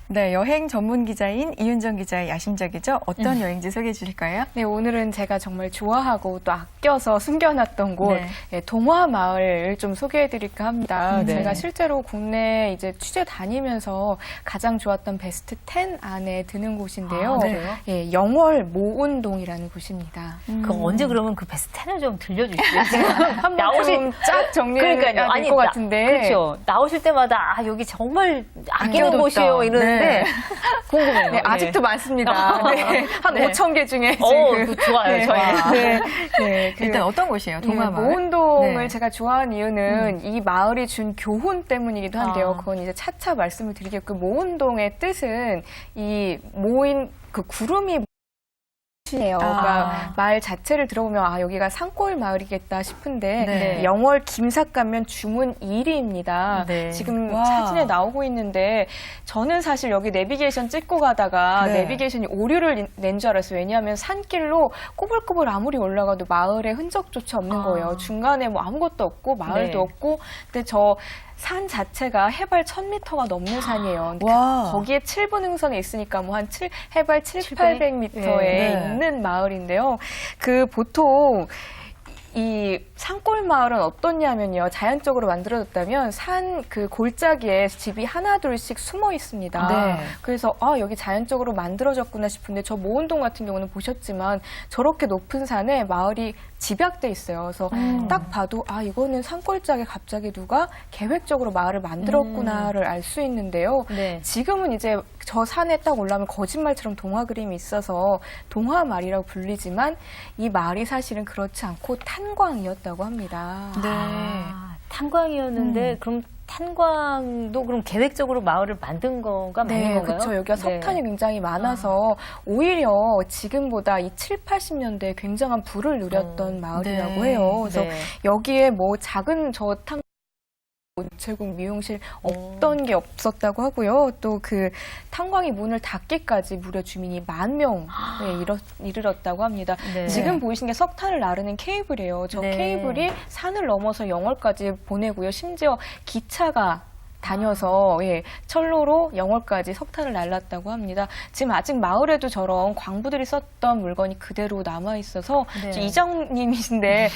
네, 여행 전문 기자인 이윤정 기자의 야심작이죠. 어떤 여행지 소개해 주실까요? 네, 오늘은 제가 정말 좋아하고 또 아껴서 숨겨놨던 곳, 네. 동화 마을을 좀 소개해드릴까 합니다. 네. 제가 실제로 국내 이제 취재 다니면서 가장 좋았던 베스트 10 안에 드는 곳인데요. 아, 그래요? 예, 영월 모운동이라는 곳입니다. 그럼 언제 그러면 그 베스트 10을 좀 들려주시죠. 한번 좀 쫙 정리해야 그러니까요. 될 것 같은데. 그렇죠. 나오실 때마다 아 여기 정말 아끼는 아껴뒀다. 곳이에요 이러는데 네. 궁금해요. 네, 아직도 많습니다. 네, 한 5,000개 중에 지금. 그 좋아요. 네, 저희. 네, 네, 그 일단 어떤 곳이에요? 동화마을? 모운동을 네. 제가 좋아하는 이유는 이 마을이 준 교훈 때문이기도 한데요. 아. 그건 이제 차차 말씀을 드릴게요. 그 모운동의 뜻은 이 모인 그 구름이 이에요. 그러니까 말 자체를 들어보면 아 여기가 산골 마을이겠다 싶은데 네. 영월 김삿 가면 주문 1위입니다. 네. 지금 와. 사진에 나오고 있는데 저는 사실 여기 내비게이션 찍고 가다가 네. 내비게이션이 오류를 낸 줄 알았어요. 왜냐하면 산길로 꼬불꼬불 아무리 올라가도 마을의 흔적조차 없는 거예요. 중간에 뭐 아무것도 없고 마을도 네. 없고 근데 저 산 자체가 해발 1,000m가 넘는 산이에요. 근데 와. 거기에 7분 흥선에 있으니까 뭐 한 해발 700? 800m에 네. 있는 마을인데요. 그 보통 이 산골 마을은 어떻냐면요. 자연적으로 만들어졌다면 산 그 골짜기에 집이 하나 둘씩 숨어 있습니다. 네. 그래서 아 여기 자연적으로 만들어졌구나 싶은데 저 모운동 같은 경우는 보셨지만 저렇게 높은 산에 마을이 집약돼 있어요. 그래서 딱 봐도 아 이거는 산골짜기에 갑자기 누가 계획적으로 마을을 만들었구나를 알 수 있는데요. 네. 지금은 이제 저 산에 딱 올라오면 거짓말처럼 동화 그림이 있어서 동화 마을이라고 불리지만 이 마을이 사실은 그렇지 않고 탄광이었다고 합니다. 네. 아, 탄광이었는데 그럼 탄광도 그럼 계획적으로 마을을 만든 거가 맞는 네, 건가요? 그렇죠. 여기가 석탄이 굉장히 많아서 오히려 지금보다 이 7, 80년대에 굉장한 부를 누렸던 마을이라고 네. 해요. 그래서 네. 여기에 뭐 작은 저탄 우체국 미용실 없던 게 없었다고 하고요. 또 그 탄광이 문을 닫기까지 무려 주민이 10,000명에 이르렀다고 합니다. 네. 지금 보이신 게 석탄을 나르는 케이블이에요. 저 네. 케이블이 산을 넘어서 영월까지 보내고요. 심지어 기차가 다녀서 철로로 영월까지 석탄을 날랐다고 합니다. 지금 아직 마을에도 저런 광부들이 썼던 물건이 그대로 남아 있어서 네. 이장님이신데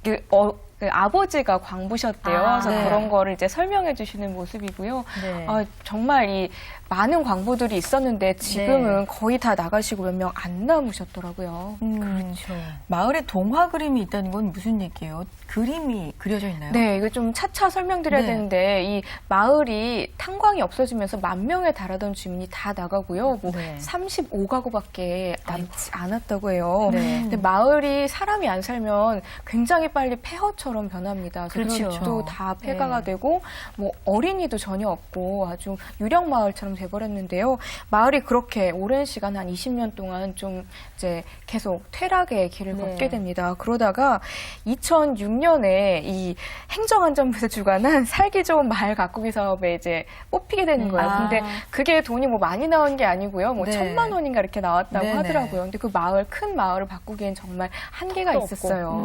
그 아버지가 광부셨대요. 아, 그래서 네. 그런 거를 이제 설명해 주시는 모습이고요. 네. 아, 정말 이 많은 광부들이 있었는데 지금은 거의 다 나가시고 몇 명 안 남으셨더라고요. 그렇죠. 마을에 동화 그림이 있다는 건 무슨 얘기예요? 그림이 그려져 있나요? 네, 이거 좀 차차 설명드려야 네. 되는데 이 마을이 탄광이 없어지면서 10,000명에 달하던 주민이 다 나가고요. 뭐 네. 35가구밖에 남지 않았다고 해요. 네. 근데 마을이 사람이 안 살면 굉장히 빨리 폐허처럼 변합니다. 그래서 그렇죠. 집도 다 폐가가 네. 되고 뭐 어린이도 전혀 없고 아주 유령 마을처럼 돼버렸는데요. 마을이 그렇게 오랜 시간 한 20년 동안 좀 이제 계속 퇴락의 길을 네. 걷게 됩니다. 그러다가 2006년에 이 행정안전부에서 주관한 살기 좋은 마을 가꾸기 사업에 이제 뽑히게 되는 거예요. 아. 근데 그게 돈이 뭐 많이 나온 게 아니고요. 뭐 네. 1,000만 원인가 이렇게 나왔다고 네네. 하더라고요. 근데 그 마을, 큰 마을을 바꾸기엔 정말 한계가 또 있었어요.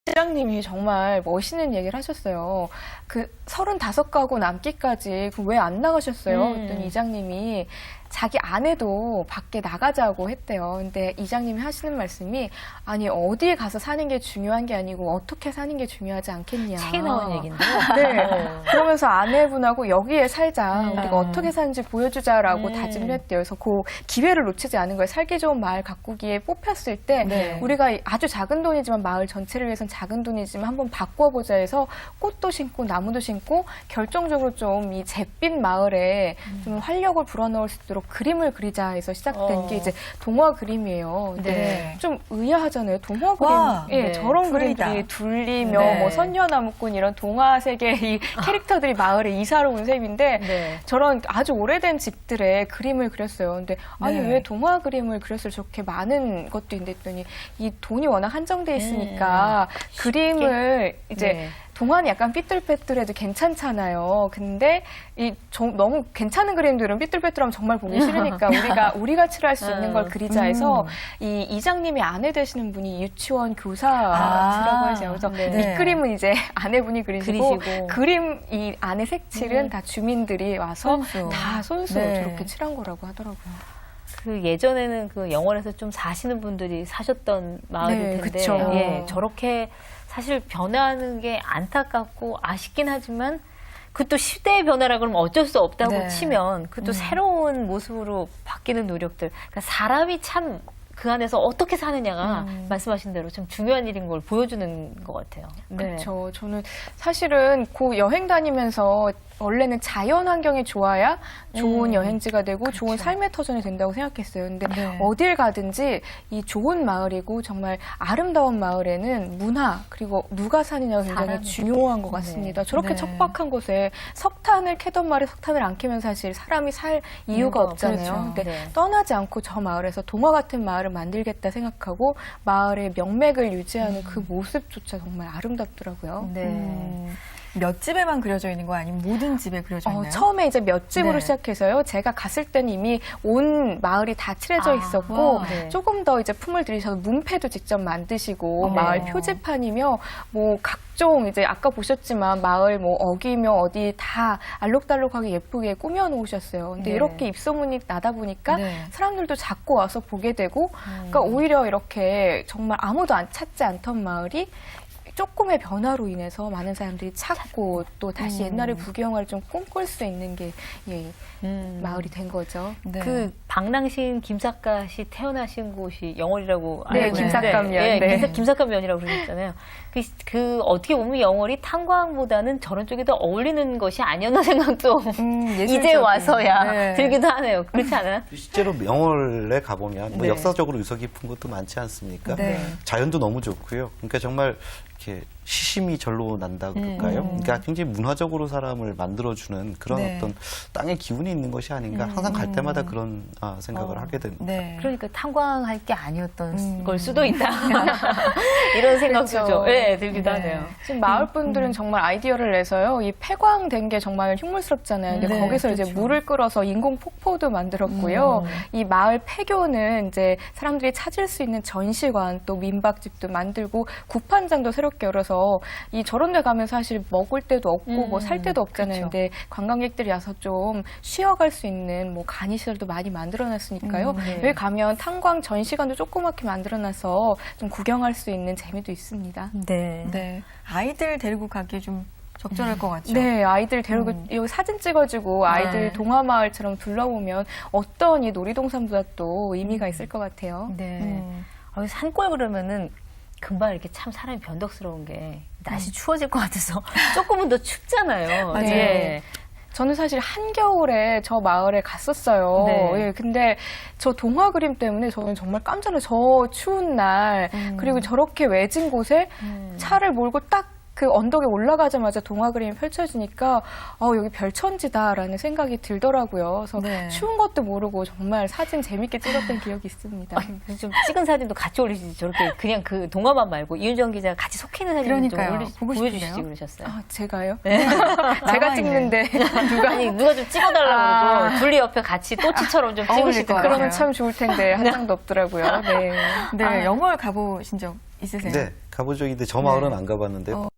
시장님이 정말 멋있는 얘기를 하셨어요. 그 35가구 남기까지 왜 안 나가셨어요? 그랬더니 이장님이 자기 아내도 밖에 나가자고 했대요. 근데 이장님이 하시는 말씀이 아니 어디에 가서 사는 게 중요한 게 아니고 어떻게 사는 게 중요하지 않겠냐. 책에 나온 얘기인데요. 네. 그러면서 아내분하고 여기에 살자. 우리가 어떻게 사는지 보여주자라고 다짐을 했대요. 그래서 그 기회를 놓치지 않은 거예요. 살기 좋은 마을 가꾸기에 뽑혔을 때 네. 우리가 아주 작은 돈이지만 마을 전체를 위해서는 작은 돈이지만 한번 바꿔보자 해서 꽃도 심고 나무도 심고 결정적으로 좀 이 잿빛 마을에 좀 활력을 불어넣을 수 있도록 그림을 그리자 해서 시작된 게 이제 동화 그림이에요. 근데 네. 좀 의아하잖아요. 동화 그림. 와, 예, 네. 저런 풀리다. 그림들이 둘리며 네. 뭐 선녀나무꾼 이런 동화 세계의 이 캐릭터들이 마을에 이사를 온 셈인데 네. 저런 아주 오래된 집들의 그림을 그렸어요. 근데 아니 네. 왜 동화 그림을 그렸을 저렇게 많은 것도 있는데 했더니 이 돈이 워낙 한정돼 있으니까 그림을 이제 네. 동화는 약간 삐뚤빼뚤해도 괜찮잖아요. 근데 너무 괜찮은 그림들은 삐뚤빼뚤하면 정말 보기 싫으니까 우리가 칠할 수 있는 걸 그리자 해서 이 이장님이 아내 되시는 분이 유치원 교사시라고 하죠. 그래서 네. 이 그림은 이제 아내분이 그리시고 그림 이 안에 색칠은 다 주민들이 와서 다 손수로 네. 저렇게 칠한 거라고 하더라고요. 그 예전에는 그 영월에서 좀 사시는 분들이 사셨던 마을일 네, 텐데 그쵸. 예, 저렇게 사실 변화하는 게 안타깝고 아쉽긴 하지만 그 또 시대의 변화라 그러면 어쩔 수 없다고 네. 치면 그 또 새로운 모습으로 바뀌는 노력들 그러니까 사람이 참 그 안에서 어떻게 사느냐가 말씀하신 대로 참 중요한 일인 걸 보여주는 것 같아요. 네. 그렇죠. 저는 사실은 그 여행 다니면서 원래는 자연 환경이 좋아야 좋은 여행지가 되고 좋은 삶의 터전이 된다고 생각했어요. 근데 네. 어딜 가든지 이 좋은 마을이고 정말 아름다운 마을에는 문화 그리고 누가 사느냐가 굉장히 사람이. 중요한 것 같습니다. 저렇게 네. 척박한 곳에 석탄을 캐던 마을에 석탄을 안 캐면 사실 사람이 살 이유가 없잖아요. 그렇죠. 근데 네. 떠나지 않고 저 마을에서 동화 같은 마을을 만들겠다 생각하고 마을의 명맥을 유지하는 그 모습조차 정말 아름답더라고요. 네. 몇 집에만 그려져 있는 거 아니면 모든 집에 그려져 있나요? 처음에 이제 몇 집으로 네. 시작해서요. 제가 갔을 때는 이미 온 마을이 다 칠해져 있었고 와. 네. 조금 더 이제 품을 들이셔서 문패도 직접 만드시고 네. 마을 표지판이며 뭐 각종 이제 아까 보셨지만 마을 뭐 어기며 어디 다 알록달록하게 예쁘게 꾸며 놓으셨어요. 근데 네. 이렇게 입소문이 나다 보니까 네. 사람들도 자꾸 와서 보게 되고 그러니까 오히려 이렇게 정말 아무도 찾지 않던 마을이 조금의 변화로 인해서 많은 사람들이 찾고 또 다시 옛날의 부경을 좀 꿈꿀 수 있는 게 마을이 된 거죠. 네. 그 방랑시인 김삿갓이 태어나신 곳이 영월이라고 네, 알고 있는데, 김삿갓면. 예, 네. 김삿갓면이라고 그러셨잖아요. 그 어떻게 보면 영월이 탄광보다는 저런 쪽에 더 어울리는 것이 아니었나 생각도 이제 예술적인. 와서야 네. 들기도 하네요. 그렇지 않아요? 실제로 영월에 가보면 뭐 네. 역사적으로 유서 깊은 곳도 많지 않습니까? 네. 자연도 너무 좋고요. 그러니까 정말 이렇게 시심이 절로 난다 그럴까요? 그러니까 굉장히 문화적으로 사람을 만들어주는 그런 네. 어떤 땅의 기운이 있는 것이 아닌가. 항상 갈 때마다 그런 생각을 하게 됩니다. 네. 그러니까 탄광할 게 아니었던 걸 수도 있다. 이런 생각도 그렇죠. 좀 들기도 네. 하네요. 지금 마을 분들은 정말 아이디어를 내서요. 이 폐광된 게 정말 흉물스럽잖아요. 근데 네, 거기서 이제 그렇죠. 물을 끌어서 인공 폭포도 만들었고요. 이 마을 폐교는 이제 사람들이 찾을 수 있는 전시관 또 민박집도 만들고 구판장도 새롭게 열어서 이 저런 데 가면 사실 먹을 데도 없고 뭐 살 데도 없잖아요. 그렇죠. 근데 관광객들이 와서 좀 쉬어갈 수 있는 뭐 간이시설도 많이 만들어놨으니까요. 네. 여기 가면 탄광 전시관도 조그맣게 만들어놔서 좀 구경할 수 있는 재미도 있습니다. 네. 네. 아이들 데리고 가기 좀 적절할 것 같죠? 네, 아이들 데리고 여기 사진 찍어주고 아이들 네. 동화마을처럼 둘러보면 어떤 이 놀이동산보다 또 의미가 있을 것 같아요. 네. 산골 그러면은 금방 이렇게 참 사람이 변덕스러운 게 날씨 추워질 것 같아서 조금은 더 춥잖아요. 맞아요. 예. 저는 사실 한겨울에 저 마을에 갔었어요. 네. 예, 근데 저 동화 그림 때문에 저는 정말 깜짝 놀라서 저 추운 날 그리고 저렇게 외진 곳에 차를 몰고 딱 그 언덕에 올라가자마자 동화 그림이 펼쳐지니까 여기 별천지다라는 생각이 들더라고요. 그래서 네. 추운 것도 모르고 정말 사진 재밌게 찍었던 기억이 있습니다. 그래서 좀 찍은 사진도 같이 올리시지 저렇게 그냥 그 동화만 말고 이윤정 기자가 같이 속해 있는 사진 좀 그러니까요. 보고 보여주시지 싶은데요? 그러셨어요. 아, 제가요? 네. 제가 찍는데 누가 누가 좀 찍어달라고 그러고 둘리 옆에 같이 또치처럼 좀 어울릴 찍으실 것 것 같아요. 그러면 참 좋을 텐데 한 장도 없더라고요. 네. 네. 영월 가보신 적 있으세요? 네, 가보죠. 근데 저 마을은 안 가봤는데요.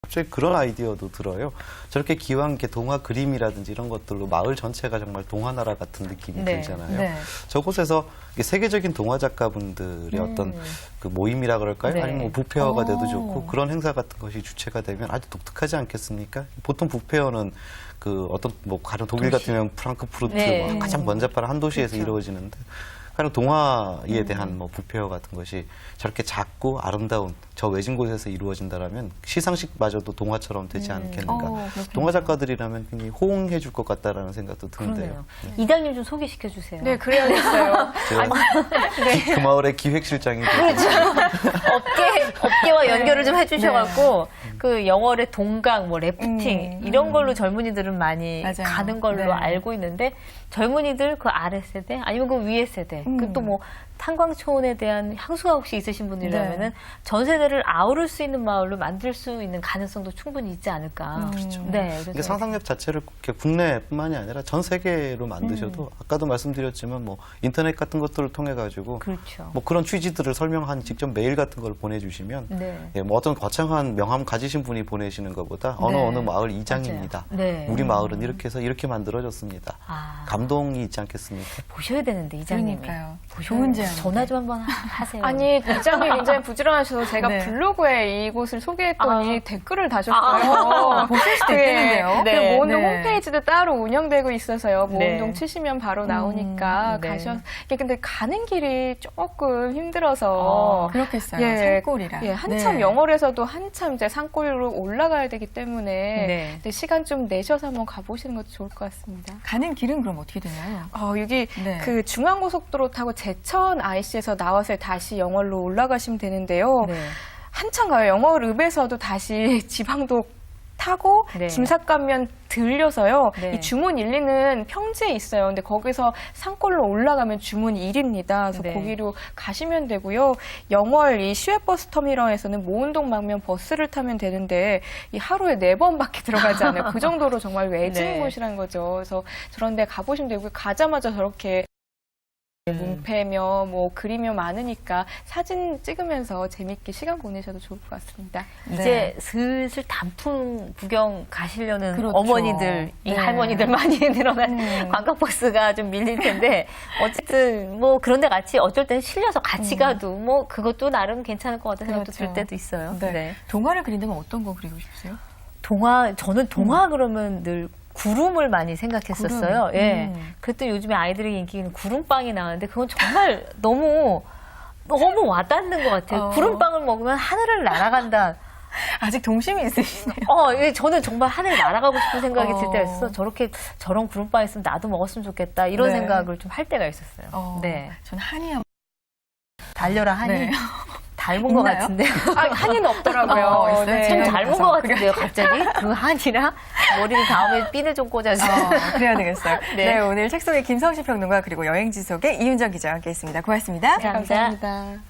갑자기 그런 아이디어도 들어요. 저렇게 기왕 이렇게 동화 그림이라든지 이런 것들로 마을 전체가 정말 동화나라 같은 느낌이 네. 들잖아요. 네. 저곳에서 이게 세계적인 동화 작가분들의 어떤 그 모임이라 그럴까요? 네. 아니면 뭐 북페어가 돼도 좋고 그런 행사 같은 것이 주체가 되면 아주 독특하지 않겠습니까? 보통 북페어는 그 어떤 뭐 가령 독일 같으면 프랑크푸르트 네. 뭐 가장 번잡한 한 도시에서 이루어지는데 가령 동화에 대한 뭐 북페어 같은 것이 저렇게 작고 아름다운 저 외진 곳에서 이루어진다라면 시상식마저도 동화처럼 되지 않겠는가. 그렇군요. 동화 작가들이라면 굉장히 호응해 줄 것 같다라는 생각도 드는데요. 그러네요. 이장님 좀 소개시켜 주세요. 네, 그래야겠어요. 제가 그 마을의 기획실장이 되고 업계와 연결을 좀 해주셔갖고 그 영월의 동강, 뭐 래프팅 이런 걸로 젊은이들은 많이 맞아요. 가는 걸로 네. 알고 있는데 젊은이들 그 아래 세대 아니면 그 위에 세대 그 또 뭐 탄광초원에 대한 향수가 혹시 있으신 분이라면은 네. 전 세대를 아우를 수 있는 마을로 만들 수 있는 가능성도 충분히 있지 않을까. 그렇죠. 네, 이게 그래서 상상력 자체를 이렇게 국내뿐만이 아니라 전 세계로 만드셔도 아까도 말씀드렸지만 뭐 인터넷 같은 것들을 통해 가지고 그렇죠. 뭐 그런 취지들을 설명한 직접 메일 같은 걸 보내주시면 네. 예, 뭐 어떤 거창한 명함 가지신 분이 보내시는 것보다 어느 마을 이장입니다. 맞아요. 네. 우리 마을은 이렇게 해서 이렇게 만들어졌습니다. 아, 감동이 있지 않겠습니까? 보셔야 되는데 이장님이. 그러니까요. 보셔야 좋은 돼요. 제안. 전화 좀 한번 하세요. 아니, 이장님 굉장히 부지런하셔서 제가 네. 블로그에 이곳을 소개했더니 아. 댓글을 다셨어요. 보실 수도 있겠는데요. 네. 네. 모운동 네. 홈페이지도 따로 운영되고 있어서요. 네. 모운동 치시면 바로 나오니까 네. 이게 근데 가는 길이 조금 힘들어서 그렇겠어요. 예. 산골이라. 예, 한참 네. 영월에서도 한참 이제 산골로 올라가야 되기 때문에 네. 네, 시간 좀 내셔서 한번 가보시는 것도 좋을 것 같습니다. 가는 길은 그럼 어떻게 되나요? 여기 네. 그 중앙고속도로 타고 제천 IC에서 나와서 다시 영월로 올라가시면 되는데요. 네. 한참 가요. 영월읍에서도 다시 지방도 타고 네. 짐삭가면 들려서요. 네. 이 주문 1리는 평지에 있어요. 근데 거기서 산골로 올라가면 주문 1입니다. 그래서 네. 거기로 가시면 되고요. 영월 이 시외버스 터미널에서는 모운동 방면 버스를 타면 되는데 이 하루에 4번밖에 들어가지 않아요. 그 정도로 정말 외진 네. 곳이라는 거죠. 그래서 저런 데 가보시면 되고 가자마자 저렇게 문패며 뭐 그리며 많으니까 사진 찍으면서 재밌게 시간 보내셔도 좋을 것 같습니다. 이제 슬슬 단풍 구경 가시려는 그렇죠. 어머니들, 이 네. 할머니들 많이 늘어난 관광버스가 좀 밀릴 텐데 어쨌든 뭐 그런데 같이 어쩔 때는 실려서 같이 가도 뭐 그것도 나름 괜찮을 것 같은 생각도 그렇죠. 들 때도 있어요. 네. 동화를 그린다면 어떤 거 그리고 싶으세요? 저는 동화 그러면 늘 구름을 많이 생각했었어요. 구름. 예. 그랬더니 요즘에 아이들의 인기는 구름빵이 나왔는데 그건 정말 너무 와닿는 것 같아요. 구름빵을 먹으면 하늘을 날아간다. 아직 동심이 있으시네요. 예, 저는 정말 하늘 날아가고 싶은 생각이 들 때가 어. 있어서 저런 구름빵 있으면 나도 먹었으면 좋겠다. 이런 네. 생각을 좀 할 때가 있었어요. 네. 전 한이 한 달려라 하니 네. 닮은 것 있나요? 같은데. 한이는 없더라고요. 있어요? 네. 참 제가 닮은 것 같은데요, 갑자기. 그 한이랑 머리를 다음에 핀을 좀 꽂아서. 그래야 되겠어요. 네. 네, 오늘 책 속의 김성식 평론가 그리고 여행지속의 이윤정 기자와 함께했습니다. 고맙습니다. 감사합니다. 감사합니다.